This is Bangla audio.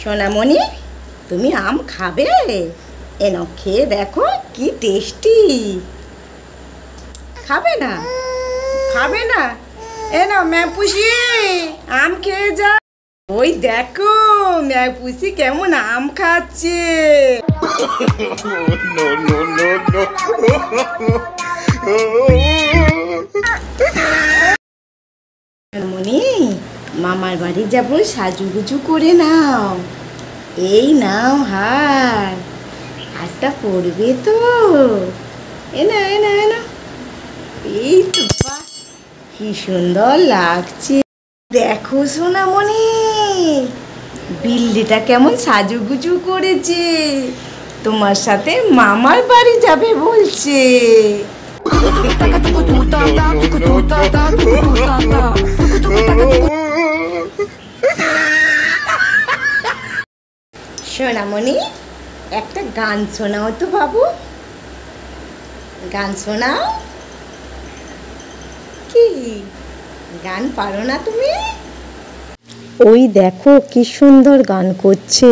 সোনামণি, তুমি আম খাবে? এ নাও, খেয়ে দেখো কি টেস্টি। খাবে না? খাবে না? এ নাও ম্যাপুসি, আম খেয়ে যা। ওই দেখো ম্যাপুসি কেমন আম খাচ্ছে। সোনামণি, মামার বাড়ি যাবো, সাজুগুজু করে নাও। এই নাও হার, হারটা পড়বে তো। এনা এনা এনা, এই তো, বাহ কি সুন্দর লাগছে। দেখো সোনামণি, বিল্লিটা কেমন সাজুগুজু করেছে, তোমার সাথে মামার বাড়ি যাবে বলছে। সোনামণি, একটা গান শোনাও তো বাবু, গান শোনাও। কি গান পারো না তুমি? ওই দেখো কি সুন্দর গান করছে।